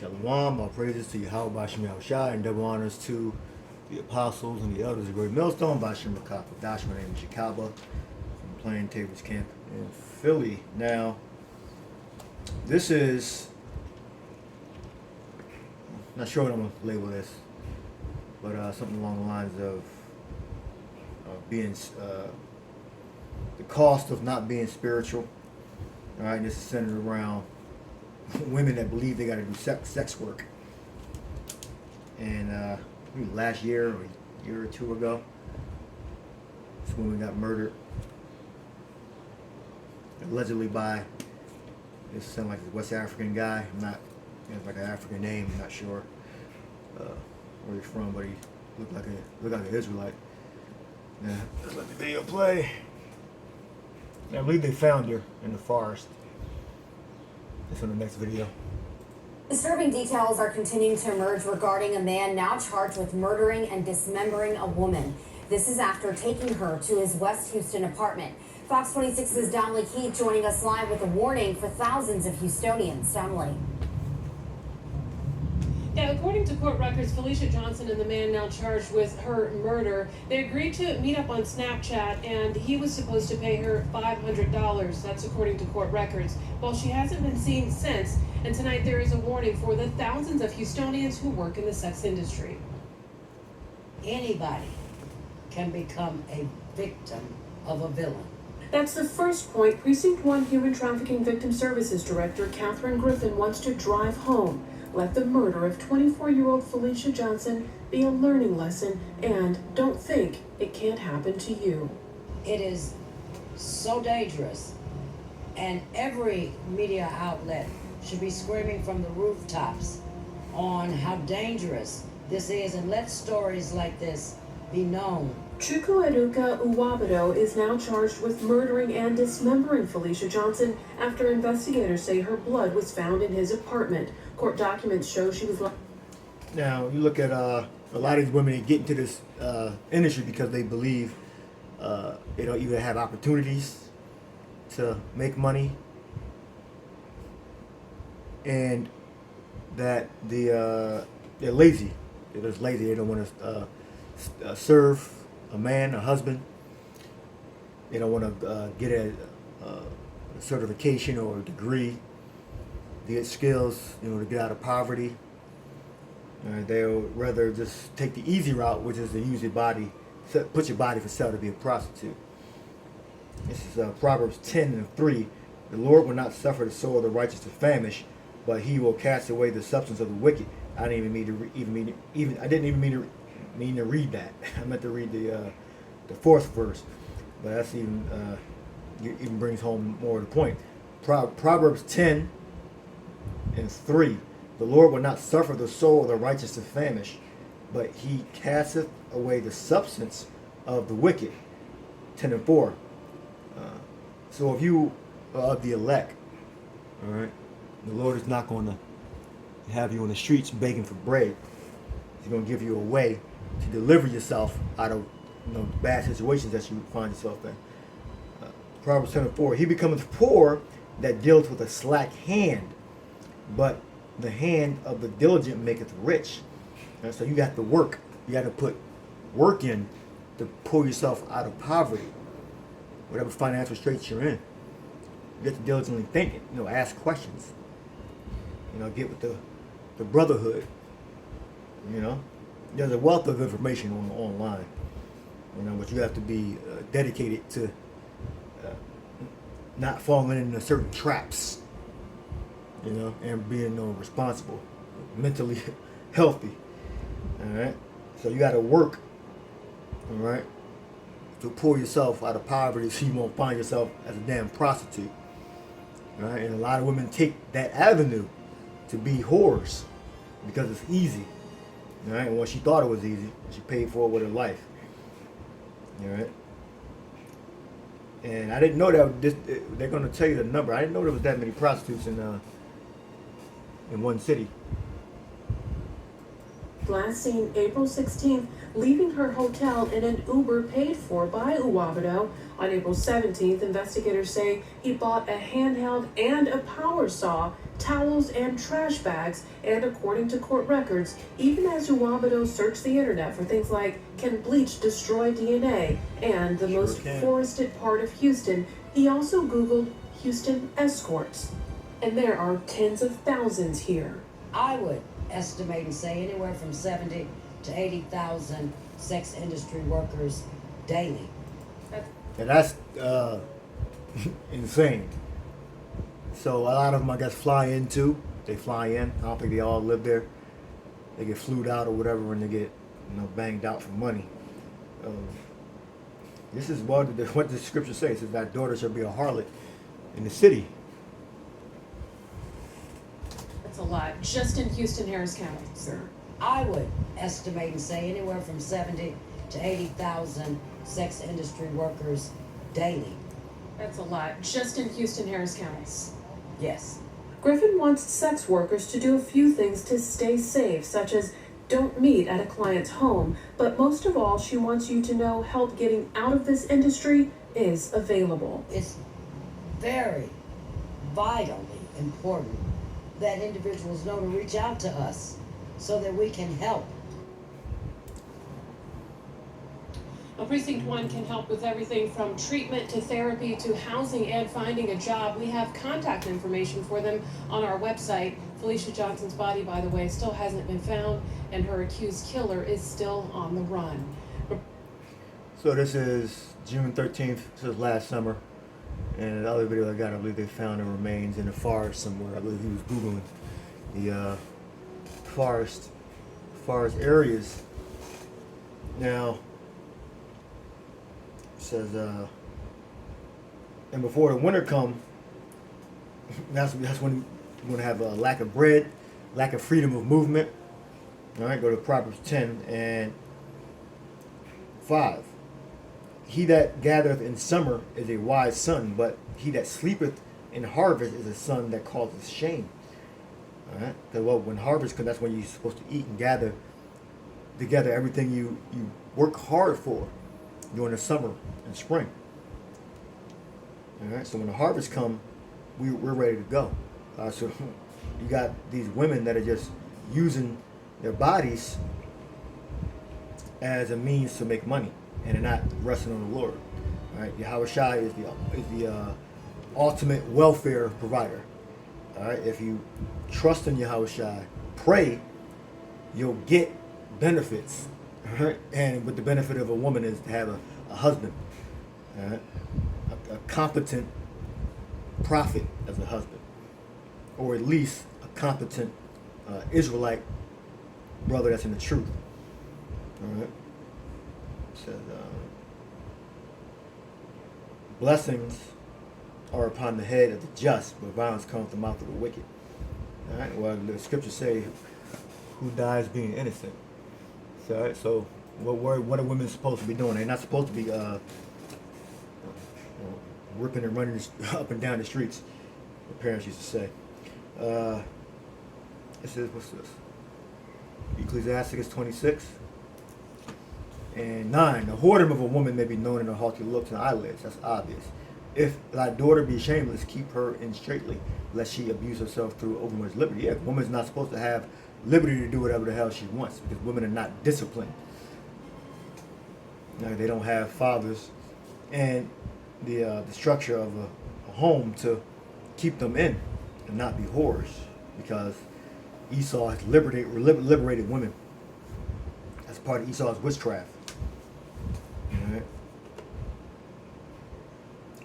Shalom, all praises to Yakalba Page and double honors to the apostles and the elders of Great Millstone. Bashim Makapa Dash, my name is Yakalba from Plain Tables Camp in Philly. Now, this is, not sure what I'm going to label this, but something along the lines of being, the cost of not being spiritual. All right, this is centered around women that believe they got to do sex work. And last year or a year or two ago, this woman got murdered, allegedly by, this sounds like a West African guy. I'm not, it's like an African name. I'm not sure where he's from, but he looked like an Israelite. Yeah, let's let the video play. I believe they found her in the forest. That's in the next video. Disturbing details are continuing to emerge regarding a man now charged with murdering and dismembering a woman. This is after taking her to his West Houston apartment. Fox 26's Dominic Heath joining us live with a warning for thousands of Houstonians. Dominic. Now, according to court records, Felicia Johnson and the man now charged with her murder, they agreed to meet up on Snapchat, and he was supposed to pay her $500. That's according to court records. Well, she hasn't been seen since, and tonight there is a warning for the thousands of Houstonians who work in the sex industry. Anybody can become a victim of a villain. That's the first point Precinct 1 Human Trafficking Victim Services Director Catherine Griffin wants to drive home. Let the murder of 24-year-old Felicia Johnson be a learning lesson, and don't think it can't happen to you. It is so dangerous, and every media outlet should be screaming from the rooftops on how dangerous this is, and let stories like this be known. Chukwuebuka Uwabado is now charged with murdering and dismembering Felicia Johnson after investigators say her blood was found in his apartment. Court documents show she was... Now, you look at a lot of these women that get into this industry because they believe they don't even have opportunities to make money, and that they're lazy. They're just lazy. They don't want to serve a man, a husband. They don't want to get a certification or a degree to get skills, to get out of poverty. They'll rather just take the easy route, which is to use your body, put your body for sale to be a prostitute. This is Proverbs 10:3. The Lord will not suffer the soul of the righteous to famish, but He will cast away the substance of the wicked. I didn't even mean to read that. I meant to read the fourth verse, but that's even brings home more of the point. Proverbs 10:3. The Lord will not suffer the soul of the righteous to famish, but He casteth away the substance of the wicked. 10:4. So if you are the elect, all right, the Lord is not going to have you on the streets begging for bread. He's going to give you a way to deliver yourself out of bad situations that you find yourself in. Proverbs 10:4. He becometh poor that dealeth with a slack hand, but the hand of the diligent maketh rich. And so you got to work. You got to put work in to pull yourself out of poverty, whatever financial straits you're in. You have to diligently think it. Ask questions. Get with the brotherhood. There's a wealth of information online. But you have to be dedicated to not falling into certain traps. And being responsible, mentally healthy. All right. So you got to work. All right. To pull yourself out of poverty, so you won't find yourself as a damn prostitute. All right. And a lot of women take that avenue to be whores because it's easy. All right. And when she thought it was easy, she paid for it with her life. All right. And I didn't know that they're going to tell you the number. I didn't know there was that many prostitutes in one city. last seen April 16th leaving her hotel in an Uber paid for by Uwabido. On April 17th, investigators say he bought a handheld and a power saw, towels, and trash bags, and according to court records, even as Uwabido searched the internet for things like, can bleach destroy DNA, and the most forested part of Houston, he also Googled Houston escorts. And there are tens of thousands here. I would estimate and say anywhere from 70 to 80,000 sex industry workers daily. And that's insane. So a lot of them, I guess, fly in too. They fly in. I don't think they all live there. They get flued out or whatever, and they get, banged out for money. This is what the scripture says. It says that daughter shall be a harlot in the city. That's a lot. Just in Houston, Harris County, sir. I would estimate and say anywhere from 70 to 80,000 sex industry workers daily. That's a lot. Just in Houston, Harris County. Yes. Griffin wants sex workers to do a few things to stay safe, such as don't meet at a client's home, but most of all, she wants you to know help getting out of this industry is available. It's very vitally important that individuals know to reach out to us so that we can help. Now, Precinct 1 can help with everything from treatment to therapy to housing and finding a job. We have contact information for them on our website. Felicia Johnson's body, by the way, still hasn't been found, and her accused killer is still on the run. So this is June 13th. This is last summer. And the other video I got, I believe they found the remains in the forest somewhere. I believe he was Googling the forest areas. Now, it says, and before the winter come, that's when you're going to have a lack of bread, lack of freedom of movement. All right, go to Proverbs 10 and 5. He that gathereth in summer is a wise son, but he that sleepeth in harvest is a son that causes shame. All right, because when harvest comes, that's when you're supposed to eat and gather together everything you work hard for during the summer and spring. All right, so when the harvest comes, we're ready to go. So you got these women that are just using their bodies as a means to make money, and they're not resting on the Lord. All right, Yahweh is the ultimate welfare provider. All right, if you trust in Yahweh, pray, you'll get benefits. All right, and what the benefit of a woman is to have a husband, all right, a competent prophet as a husband, or at least a competent Israelite brother that's in the truth. All right. It says, blessings are upon the head of the just, but violence comes from the mouth of the wicked. All right. Well, the scriptures say, "Who dies being innocent?" So, all right, so what are women supposed to be doing? They're not supposed to be ripping and running up and down the streets. My parents used to say. It says, what's this? Ecclesiasticus 26 and 9. The whoredom of a woman may be known in her haughty looks and eyelids. That's obvious. If thy daughter be shameless, keep her in straitly, lest she abuse herself through overmuch liberty. Yeah, a woman's not supposed to have liberty to do whatever the hell she wants, because women are not disciplined. Now, they don't have fathers and the structure of a home to keep them in and not be whores, because Esau has liberated women. That's part of Esau's witchcraft. All right?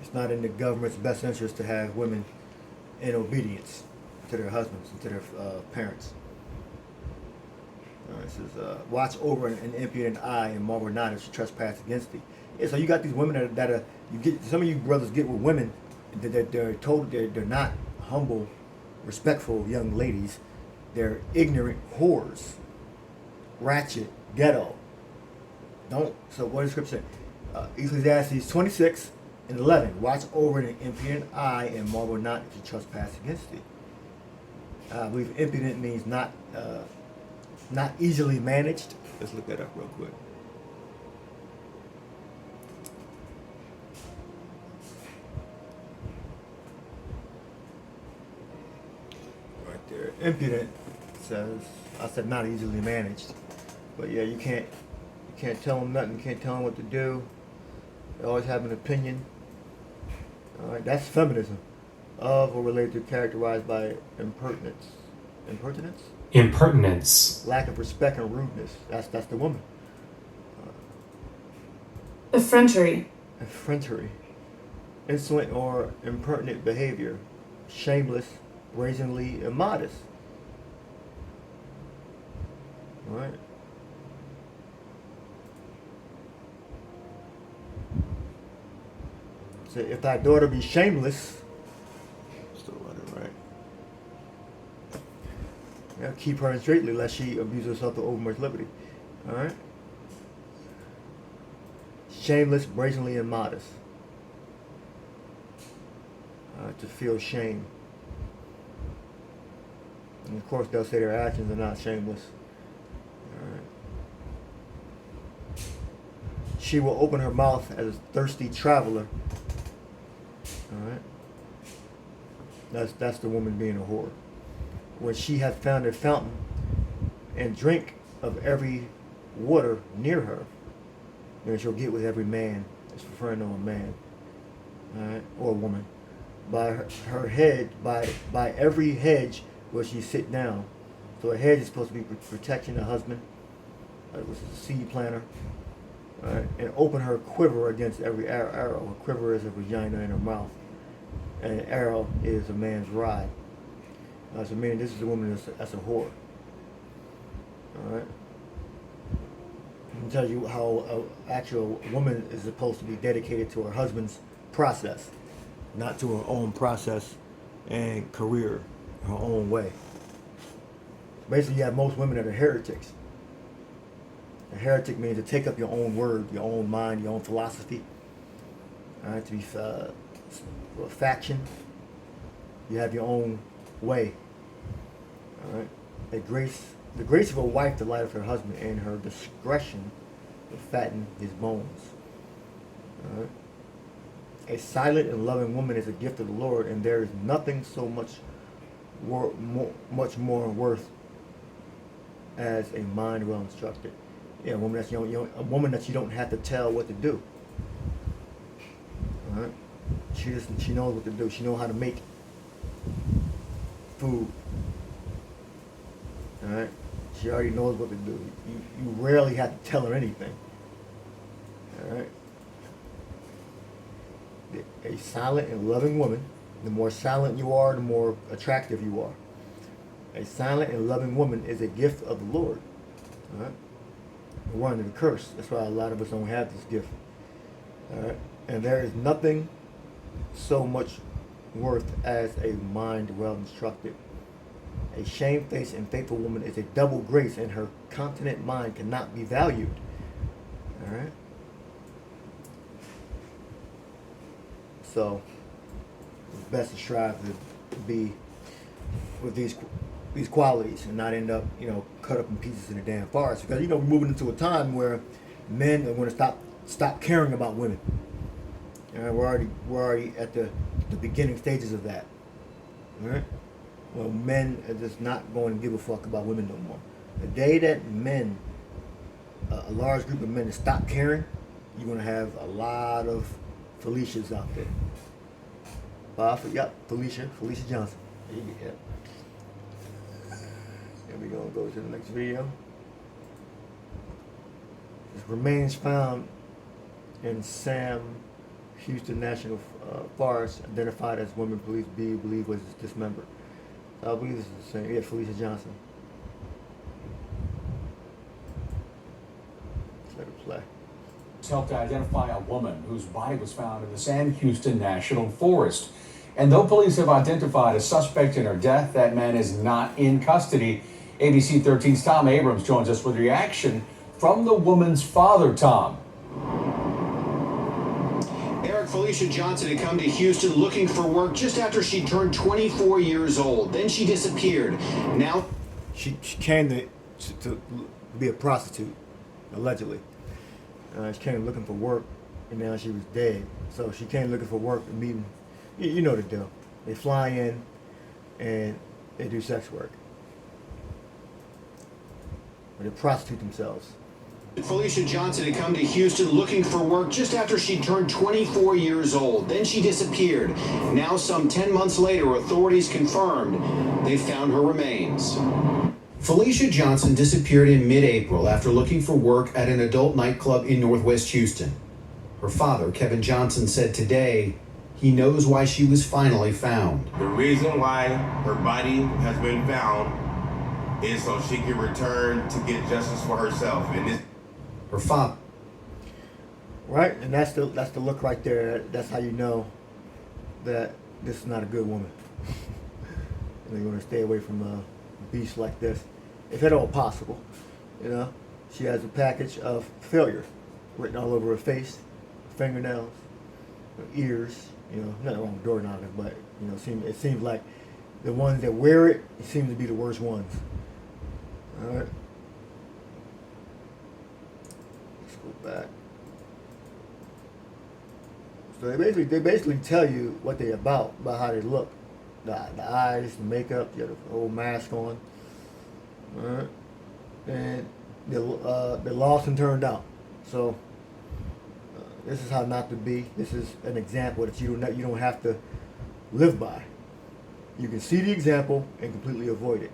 It's not in the government's best interest to have women in obedience to their husbands and to their parents. It says, watch over an impudent eye and marvel not if she trespass against thee. Yeah, so you got these women that are, you get, some of you brothers get with women that they're told they're not humble, respectful young ladies. They're ignorant whores, ratchet, ghetto. So what does Scripture say? Ecclesiastes 26 and 11. Watch over an impudent eye and marvel not if you trespass against thee. I believe impudent means not not easily managed. Let's look that up real quick. Right there. Impudent says, I said not easily managed. But yeah, you can't tell them nothing, you can't tell them what to do. They always have an opinion. Alright, that's feminism. Of or related to characterized by impertinence. Impertinence? Impertinence. Lack of respect and rudeness. That's the woman. Effrontery. Effrontery. Insolent or impertinent behavior. Shameless, brazenly immodest. Alright. So if thy daughter be shameless, still running, right? Yeah, keep her in straitly lest she abuse herself to overmuch liberty. Alright? Shameless, brazenly immodest. To feel shame. And of course they'll say their actions are not shameless. Alright. She will open her mouth as a thirsty traveler. Alright. That's the woman being a whore. When she hath found a fountain and drink of every water near her, then she'll get with every man. It's referring to a man. Alright, or a woman. By her head, by every hedge will she sit down. So a hedge is supposed to be protecting a husband, which is a seed planter. Alright, and open her quiver against every arrow. A quiver is a vagina in her mouth, and an arrow is a man's rod. So meaning this is a woman that's a whore. Alright. It tells you how an actual woman is supposed to be dedicated to her husband's process, not to her own process and career, her own way. Basically, you have most women that are heretics. A heretic means to take up your own word, your own mind, your own philosophy. Alright, to be a faction. You have your own way. Alright. The grace of a wife delighteth her husband, and her discretion will fatten his bones. Alright. A silent and loving woman is a gift of the Lord, and there is nothing so much more worth as a mind well instructed. Yeah, a woman a woman that you don't have to tell what to do. Alright. She knows what to do. She knows how to make food. Alright. She already knows what to do. You rarely have to tell her anything. Alright. A silent and loving woman, the more silent you are, the more attractive you are. A silent and loving woman is a gift of the Lord. Alright. We're under the curse. That's why a lot of us don't have this gift. Alright. And there is nothing so much worth as a mind well instructed. A shamefaced and faithful woman is a double grace, and her continent mind cannot be valued. Alright? So, it's best to strive to be with these qualities and not end up, cut up in pieces in a damn forest. Because, we're moving into a time where men are going to stop caring about women. Alright? We're already at the beginning stages of that. Alright? Well, men are just not going to give a fuck about women no more. The day that men, a large group of men, stop caring, you're going to have a lot of Felicias out there. Felicia Johnson. Yeah. Then we're going to go to the next video. This remains found in Sam Houston National Forest, identified as women police believe was dismembered. I believe this is the same. Yeah, Felicia Johnson. Let's let it play. It's helped to identify a woman whose body was found in the Sam Houston National Forest. And though police have identified a suspect in her death, that man is not in custody. ABC 13's Tom Abrams joins us with reaction from the woman's father, Tom. Felicia Johnson had come to Houston looking for work just after she turned 24 years old. Then she disappeared. Now she came to to be a prostitute, allegedly. She came looking for work, and now she was dead. So she came looking for work and meeting. You know the deal. They fly in, and they do sex work. Or they prostitute themselves. Felicia Johnson had come to Houston looking for work just after she turned 24 years old. Then she disappeared. Now, some 10 months later, authorities confirmed they found her remains. Felicia Johnson disappeared in mid-April after looking for work at an adult nightclub in Northwest Houston. Her father, Kevin Johnson, said today he knows why she was finally found. The reason why her body has been found is so she can return to get justice for herself. And this. Her father. Right, and that's the look right there. That's how you know that this is not a good woman. And you want to stay away from a beast like this, if at all possible. You know, she has a package of failure written all over her face, her fingernails, her ears. You know, nothing wrong with door knockers, but you know, it seems like the ones that wear it seem to be the worst ones. All right. Let's go back. So they basically tell you what they're about how they look. The eyes, the makeup, you have the whole mask on. All right. And they're lost and turned out. So this is how not to be. This is an example that you don't have to live by. You can see the example and completely avoid it.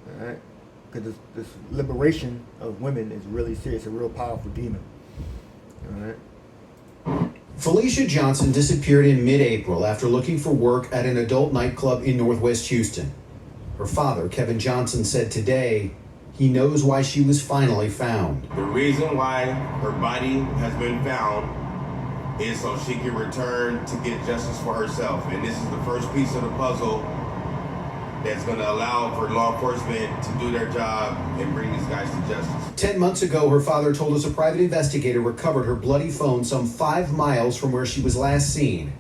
All right. Because this liberation of women is really serious, a real powerful demon. All right. Felicia Johnson disappeared in mid-April after looking for work at an adult nightclub in Northwest Houston. Her father, Kevin Johnson, said today he knows why she was finally found. The reason why her body has been found is so she can return to get justice for herself. And this is the first piece of the puzzle that's going to allow for law enforcement to do their job and bring these guys to justice. 10 months ago, her father told us a private investigator recovered her bloody phone some 5 miles from where she was last seen.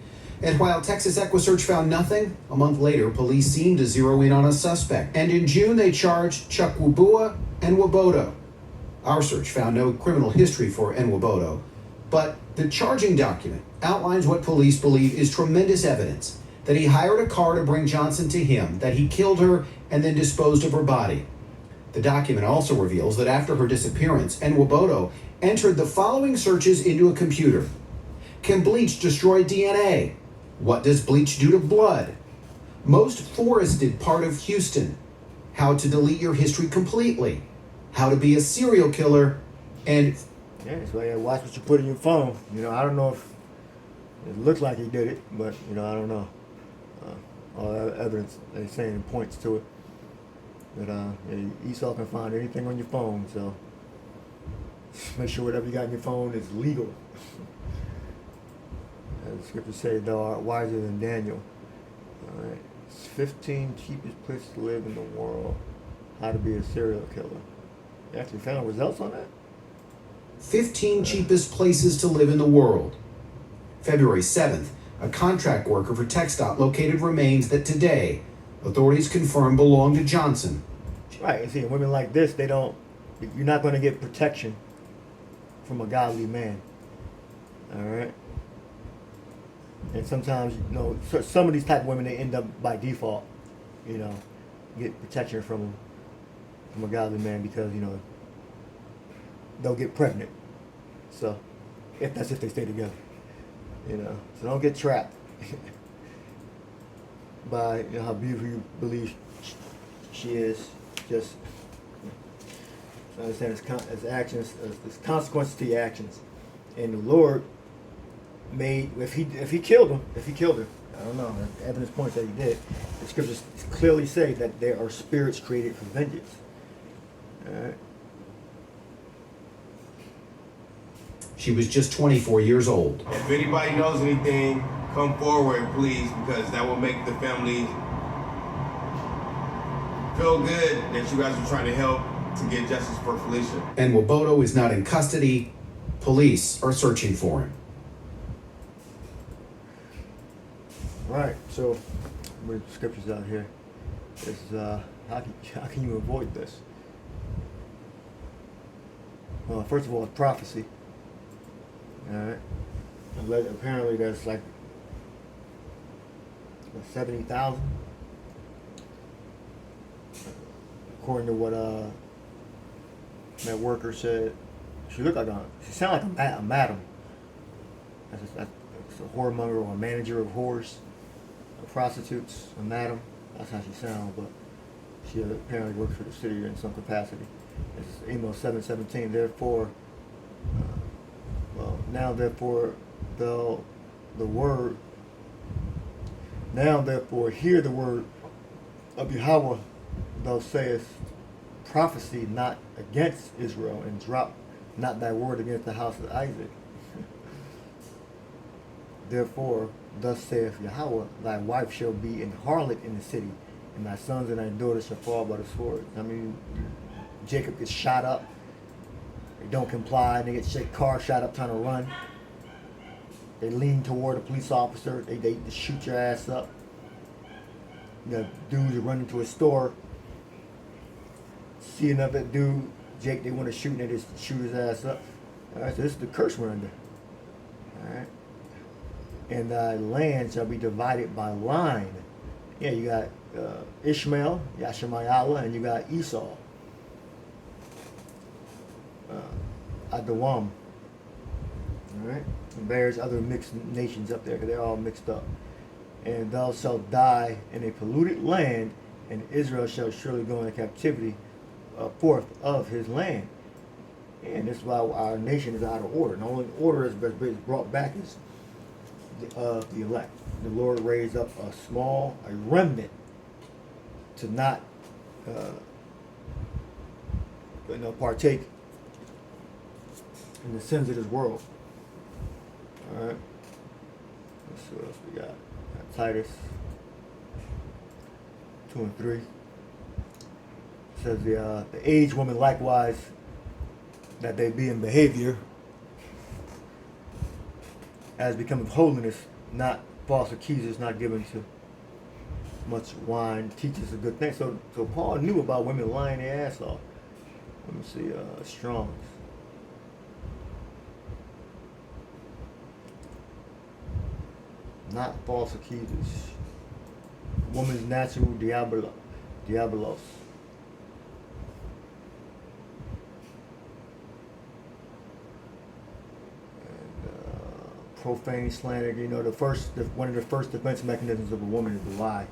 And while Texas EquiSearch found nothing, a month later, police seemed to zero in on a suspect. And in June, they charged Chuck Wubua and Nwabodo. Our search found no criminal history for Nwabodo, but the charging document outlines what police believe is tremendous evidence that he hired a car to bring Johnson to him, that he killed her and then disposed of her body. The document also reveals that after her disappearance, Nwabodo entered the following searches into a computer. Can bleach destroy DNA? What does bleach do to blood? Most forested part of Houston. How to delete your history completely. How to be a serial killer. And yeah, so yeah, watch what you put in your phone. You know, I don't know if it looked like he did it, but you know, I don't know. All the evidence they're saying points to it. But Esau can find anything on your phone, so make sure whatever you got in your phone is legal. As the scriptures say, thou art wiser than Daniel. All right. It's 15 cheapest places to live in the world. How to be a serial killer. You actually found results on that? 15 cheapest places to live in the world. February 7th, a contract worker for TxDOT located remains that today authorities confirm belong to Johnson. Right, and see, women like this, you're not going to get protection from a godly man. All right? And sometimes, you know, some of these type of women, they end up by default, you know, get protection from a godly man because, you know, they'll get pregnant. So, if they stay together. You know, so don't get trapped by how beautiful you believe she is. Just understand its actions, its consequences to your actions. And the Lord made if he killed her, I don't know. The evidence points that he did. The scriptures clearly say that there are spirits created for vengeance. All right. She was just 24 years old. If anybody knows anything, come forward, please, because that will make the family feel good that you guys are trying to help to get justice for Felicia. And Nwabodo is not in custody. Police are searching for him. Right. So, with the scriptures out here, is how can you avoid this? Well, first of all, it's prophecy. All right. Apparently, there's like 70,000, according to what that worker said. She sounded like a madam. That's a whoremonger or a manager of whores, prostitutes, a madam. That's how she sounds, but she apparently works for the city in some capacity. It's Amos 7:17. Therefore, Now therefore hear the word of Yahweh, thou sayest, prophesy not against Israel, and drop not thy word against the house of Isaac. Therefore, thus saith Yahweh, thy wife shall be an harlot in the city, and thy sons and thy daughters shall fall by the sword. I mean, Jacob gets shot up. They don't comply. They get car shot up trying to run. They lean toward a police officer. They just shoot your ass up. The dudes who run into a store, see another dude, Jake, they want to shoot, and they just shoot his ass up. All right, so this is the curse we're under. All right. And thy land shall be divided by line. Yeah, you got Ishmael, Yashamayala, and you got Esau. Adawam. Alright? And there's other mixed nations up there, because they're all mixed up. And thou shalt die in a polluted land, and Israel shall surely go into captivity forth of his land. And this is why our nation is out of order. And the only order is brought back is the elect. The Lord raised up a remnant to not partake in the sins of this world. Alright. Let's see what else we got. Titus 2 and 3. It says the aged woman likewise, that they be in behavior as becoming holiness, not false accusers, not given to much wine, teaches a good thing. So Paul knew about women lying their ass off. Let me see, Strong's. Not false accusers. Woman's natural diabolos. And profane slander. You know, one of the first defense mechanisms of a woman is to lie.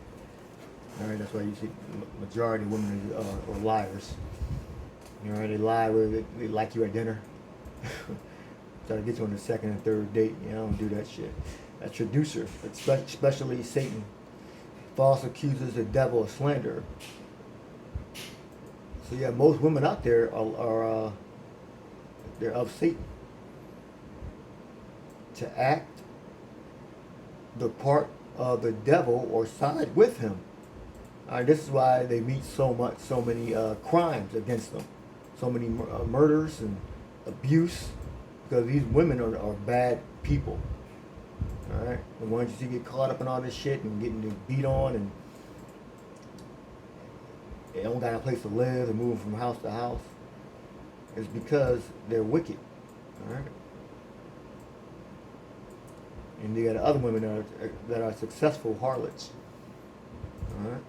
All right, that's why you see the majority of women are liars. You know, they lie where they like you at dinner. Try to get you on the second and third date. You know, don't do that shit. A traducer, especially Satan, false accusers, the devil, a slanderer. So yeah, most women out there are they're of Satan. To act the part of the devil or side with him. This is why they meet so many crimes against them, so many murders and abuse, because these women are bad people. All right, the ones you see get caught up in all this shit and getting beat on, and they don't got a place to live and moving from house to house, is because they're wicked. All right, and you got other women that are successful harlots. All right,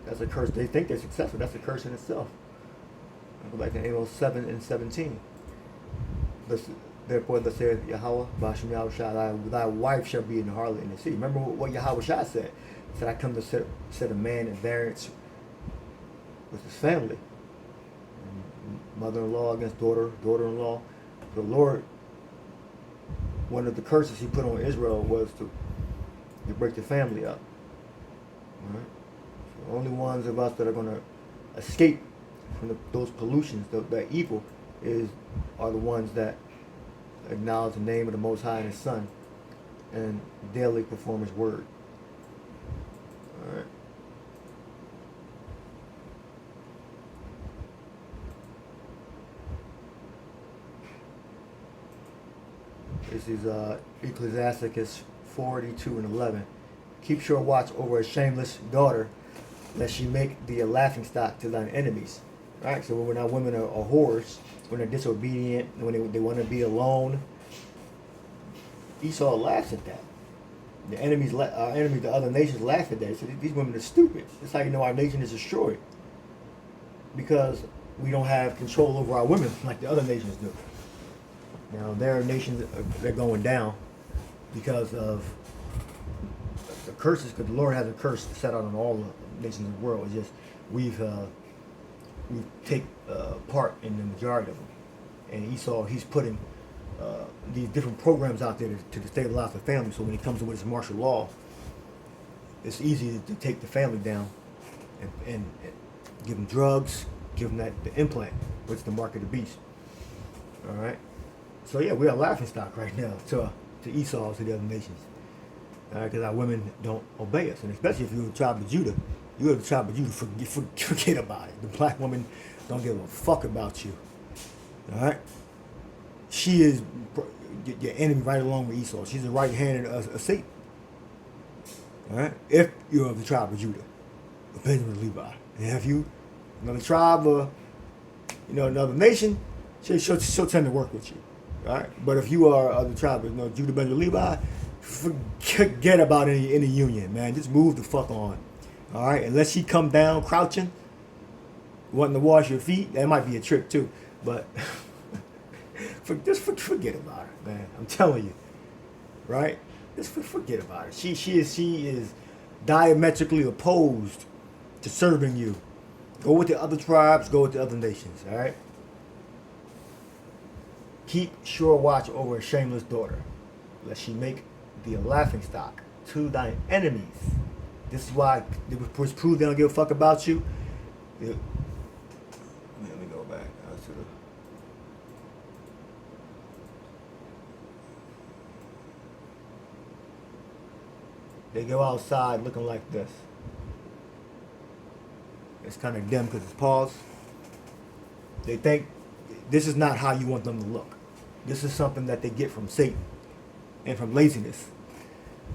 that's a curse. They think they're successful. That's a curse in itself. I go back to Amos 7 and 17. Therefore, thus saith Yahweh, Bashim Yahushua, thy wife shall be an harlot in the city. Remember what Yahushua said? He said, I come to set a man in variance with his family. Mother-in-law against daughter-in-law. The Lord, one of the curses he put on Israel was to break the family up. All right? So the only ones of us that are going to escape from those pollutions, that evil, are the ones that acknowledge the name of the Most High and His Son, and daily perform His word. All right. This is Ecclesiasticus 42 and 11. Keep sure watch over a shameless daughter, lest she make thee a laughing stock to thine enemies, Right? So when our women are whores, when they're disobedient, when they want to be alone, Esau laughs at that. Our enemies, the other nations, laugh at that. So these women are stupid. That's how you know our nation is destroyed. Because we don't have control over our women like the other nations do. Now, there are nations that are going down because of the curses, because the Lord has a curse set out on all the nations of the world. It's just we take part in the majority of them. And Esau, he's putting these different programs out there to destabilize the family. So when he comes in with his martial law, it's easy to take the family down and give them drugs, give them the implant, which is the mark of the beast. All right. So yeah, we're a laughingstock right now to Esau, to the other nations, because our women don't obey us, and especially if you're the tribe of Judah, you're the tribe of Judah. Forget about it. The black woman don't give a fuck about you. All right. She is your enemy right along with Esau. She's the right hand of Satan. All right. If you're of the tribe of Judah, Benjamin, Levi, and if you another tribe or another nation, she'll tend to work with you. All right. But if you are of the tribe of Judah, Benjamin, Levi, forget about any union, man. Just move the fuck on. All right. Unless she come down crouching, wanting to wash your feet, that might be a trick too. But just forget about her, man. I'm telling you, right? Just forget about her. She is diametrically opposed to serving you. Go with the other tribes. Go with the other nations. All right. Keep sure watch over a shameless daughter, lest she make thee a laughingstock to thine enemies. This is why it was proved they don't give a fuck about you. Let me go back. They go outside looking like this. It's kind of dim because it's paused. They think this is not how you want them to look. This is something that they get from Satan and from laziness.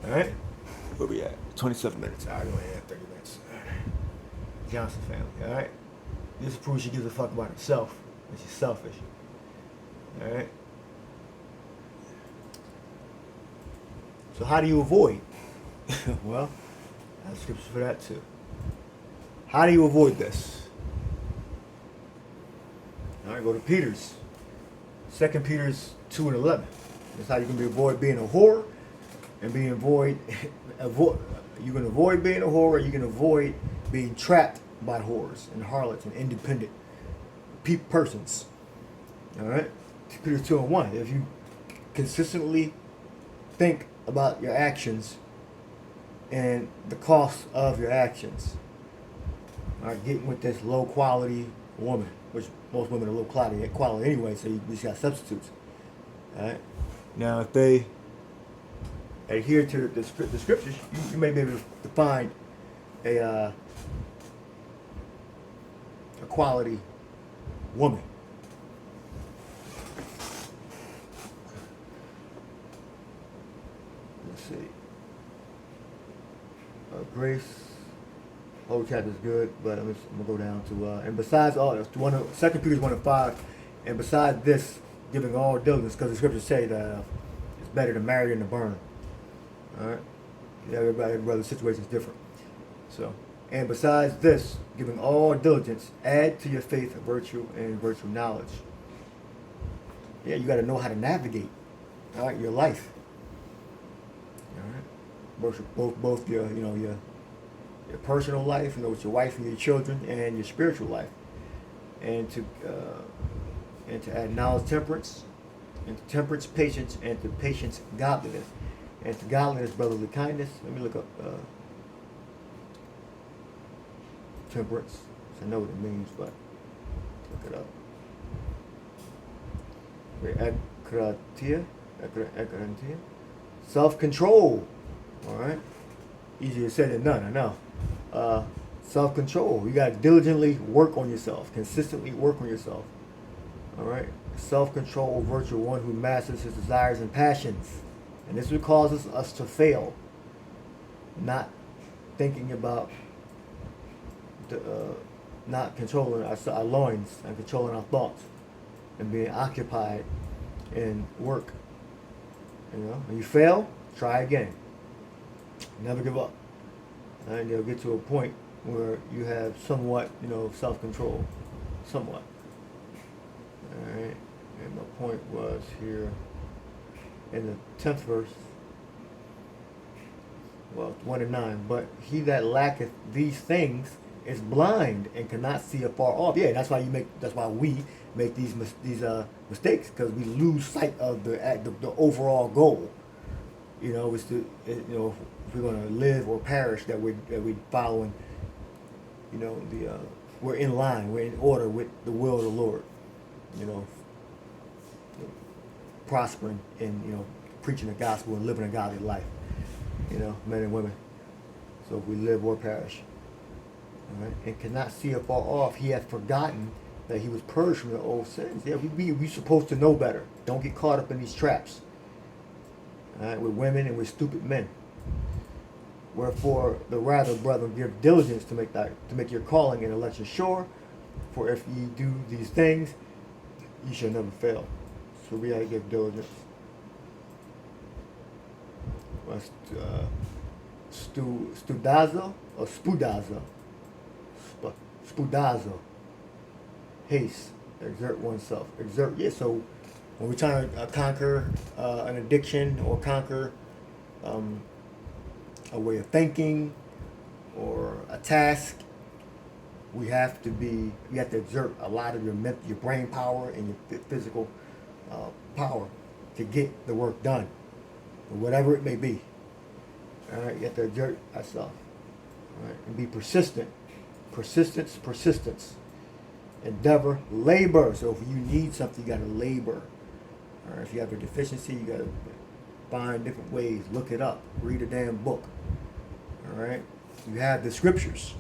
All right? Where we at? 27 minutes. All right, we're at 30 minutes. All right. Johnson family. All right? This proves she gives a fuck about herself and she's selfish. All right? So how do you avoid? Well, I have scriptures for that too. How do you avoid this? All right, go to Peter's. 2 Peter's 2:11. That's how you can avoid being a whore and you can avoid being a whore, or you can avoid being trapped by whores and harlots and independent persons. All right? Peter 2:1. If you consistently think about your actions and the cost of your actions, all right, getting with this low quality woman, which most women are low quality anyway, so you just got substitutes. All right. Now, if they adhere to the scriptures, you may be able to find a quality woman. Let's see. Grace. Whole chapter is good, but I'm gonna go down to and besides all, 2 Peter 1:5, and besides this, giving all diligence, because the scriptures say that it's better to marry than to burn. All right, everybody's situation is different. So, and besides this, giving all diligence, add to your faith virtue, and virtue knowledge. Yeah, you got to know how to navigate, all right, your life. All right, both your your personal life, with your wife and your children, and your spiritual life, and to add knowledge, temperance, and to temperance, patience, and to patience, godliness, and to godliness, brotherly kindness. Let me look up temperance. I know what it means, but look it up. Akratia, self-control. All right, easier said than done, I know. Self-control. You got to diligently work on yourself, consistently work on yourself. All right. Self-control, virtue, one who masters his desires and passions, and this is what causes us to fail. Not thinking about not controlling our loins and controlling our thoughts and being occupied in work. You know, when you fail, try again. Never give up. And you'll get to a point where you have somewhat, self-control. Somewhat. Alright. And my point was here in the 10th verse. Well, 1-9. But he that lacketh these things is blind and cannot see afar off. Yeah, that's why we make these mistakes, because we lose sight of the overall goal. Is to if we're going to live or perish, that we're following. We're in line, we're in order with the will of the Lord. Prospering and preaching the gospel and living a godly life. Men and women. So if we live or perish. All right? And cannot see afar off, he hath forgotten that he was purged from the old sins. Yeah, we supposed to know better. Don't get caught up in these traps. All right, with women and with stupid men. Wherefore the rather, brethren, give diligence to make your calling and election sure. For if ye do these things, ye shall never fail. So we gotta give diligence. Studazo or spudazo? Spudazo. Haste. Exert oneself. Exert. Yeah. So when we're trying to conquer an addiction or conquer a way of thinking or a task, we have to exert a lot of your brain power and your physical power to get the work done, whatever it may be. All right, you have to exert ourselves. All right, and be persistent. Persistence. Endeavor, labor. So if you need something, you got to labor. All right, if you have a deficiency, you got to find different ways. Look it up. Read a damn book. All right, you have the scriptures,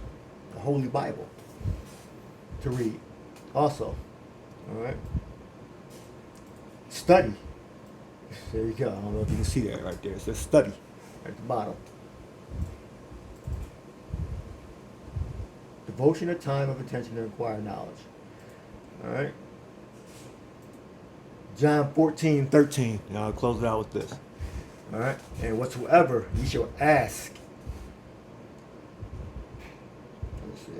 the Holy Bible, to read. Also, all right. Study. There you go. I don't know if you can see that right there. It says study at the bottom. Devotion of time of attention to acquire knowledge. All right. John 14:13. Now I'll close it out with this. All right. And whatsoever ye shall ask. Let's see.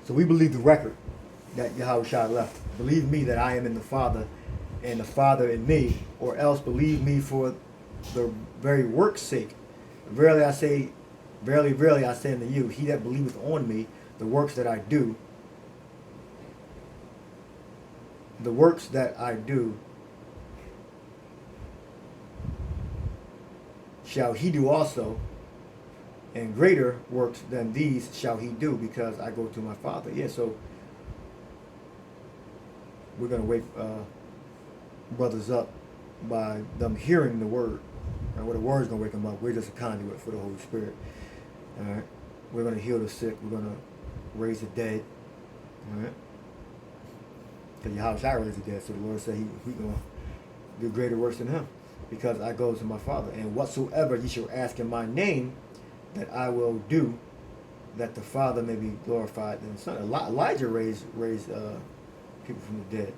So we believe the record that Yahushua left. Believe me that I am in the Father, and the Father in me, or else believe me for the very work's sake. Verily I say unto you, he that believeth on me, the works that I do, shall he do also, and greater works than these shall he do, because I go to my Father. Yeah, so we're going to wake brothers up by them hearing the word. Right? Well, the word's going to wake them up. We're just a conduit for the Holy Spirit. All right? We're going to heal the sick. We're going to raise the dead. All right? Because Yahushua raised the dead. So the Lord said He's going to do greater works than him, because I go to my Father. And whatsoever ye shall ask in my name, that I will do, that the Father may be glorified in the Son. Elijah raised people from the dead.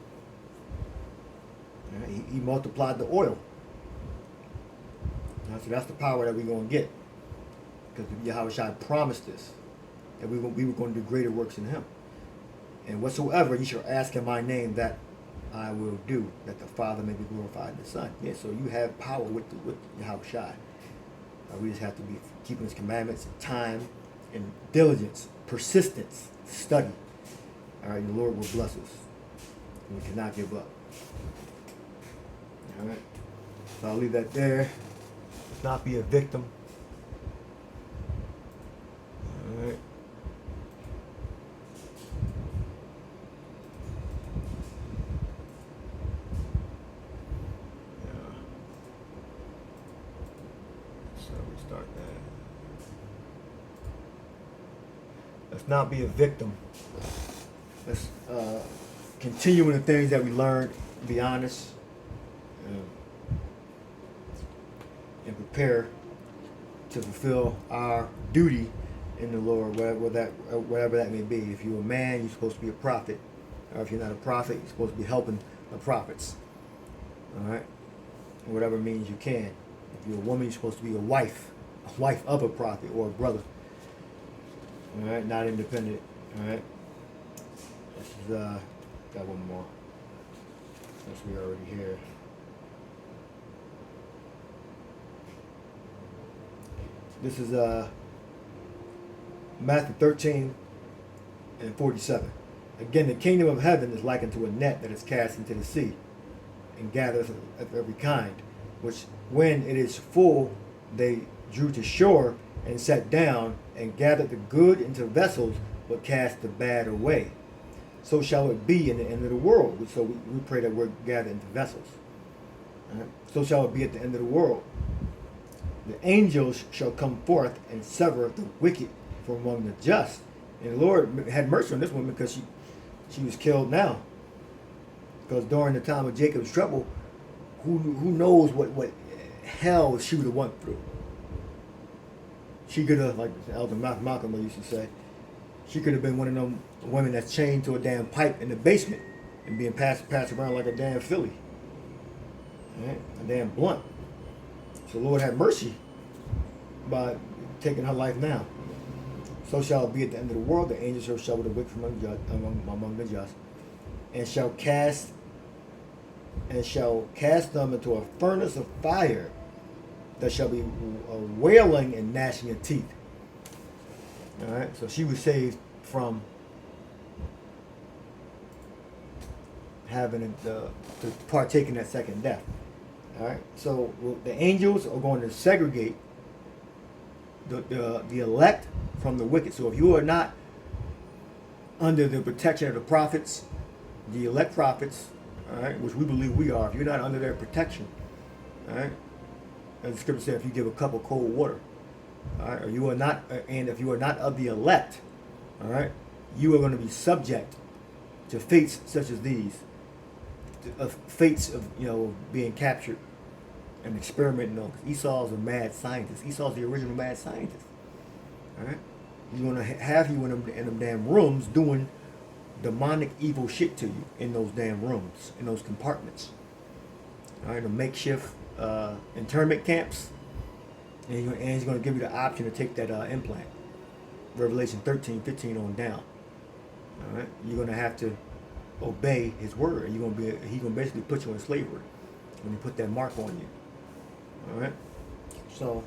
Right? He multiplied the oil. Right? So that's the power that we're going to get, because Yahushua promised us that we were going to do greater works than him. And whatsoever ye shall ask in my name, that I will do, that the Father may be glorified in the Son. Yeah, so you have power with Yahushua. We just have to be keeping his commandments, time, and diligence, persistence, study. All right, the Lord will bless us. We cannot give up. All right, so I'll leave that there. Let's not be a victim. All right. Let's not be a victim. Let's continue in the things that we learned, be honest, and prepare to fulfill our duty in the Lord, whatever that may be. If you're a man, you're supposed to be a prophet. Or if you're not a prophet, you're supposed to be helping the prophets. All right? Whatever means you can. If you're a woman, you're supposed to be a wife of a prophet or a brother. All right? Not independent. All right? This is, got one more. Since we're already here. This is Matthew 13 and 47. Again, the kingdom of heaven is likened to a net that is cast into the sea and gathers of every kind, which when it is full, they drew to shore and sat down and gathered the good into vessels, but cast the bad away. So shall it be in the end of the world. So we pray that we're gathered into vessels. Right? So shall it be at the end of the world. The angels shall come forth and sever the wicked from among the just. And the Lord had mercy on this woman because she was killed now. Because during the time of Jacob's trouble, who knows what hell she would have went through. She could have, like Elder Malcolm used to say, she could have been one of them women that's chained to a damn pipe in the basement and being passed around like a damn filly. Right? A damn blunt. So Lord have mercy by taking her life now. So shall it be at the end of the world. The angels shall shovel the wicked from among the just, and shall cast them into a furnace of fire. There shall be wailing and gnashing of teeth. All right. So she was saved from having to partake in that second death. All right. So the angels are going to segregate the elect from the wicked. So if you are not under the protection of the prophets, the elect prophets, all right, which we believe we are, if you're not under their protection, all right, as the scripture says, if you give a cup of cold water, all right, or you are not, and if you are not of the elect, all right, you are going to be subject to fates such as these, fates of being captured and experimenting on. Esau's a mad scientist. Esau's the original mad scientist. All right, he's going to have you in them damn rooms doing demonic evil shit to you in those damn rooms, in those compartments. All right, the makeshift internment camps, and he's going to give you the option to take that implant. Revelation 13:15 on down. All right, you're going to have to obey his word. He's going to basically put you in slavery when he put that mark on you. All right, so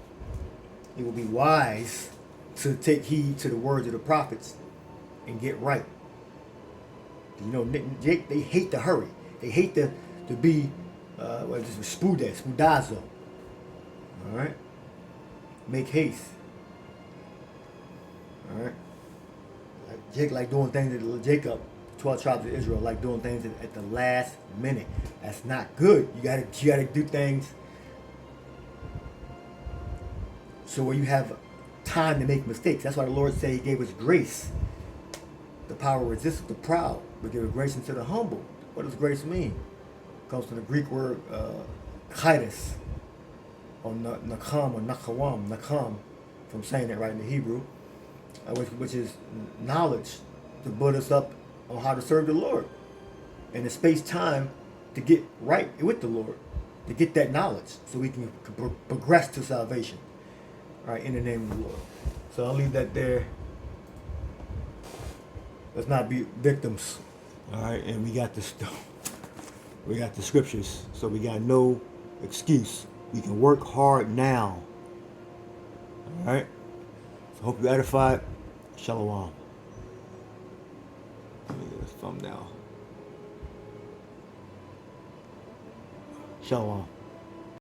it will be wise to take heed to the words of the prophets and get right. They hate to hurry. They hate to be spudazo. All right, make haste. All right, like doing things that Jacob, 12 tribes of Israel, like doing things at the last minute. That's not good. You gotta do things so where you have time to make mistakes. That's why the Lord said He gave us grace. The power resists the proud, but give grace unto the humble. What does grace mean? It comes from the Greek word kairos, or nakam, or nakawam, nakam, if I'm saying it right in the Hebrew, which is knowledge to build us up on how to serve the Lord, and the space-time to get right with the Lord, to get that knowledge so we can progress to salvation. All right, in the name of the Lord. So I'll leave that there. Let's not be victims. All right, and we got the scriptures, so we got no excuse. We can work hard now. All right. So hope you edified. Shalom. Let me get this thumbnail. Shalom.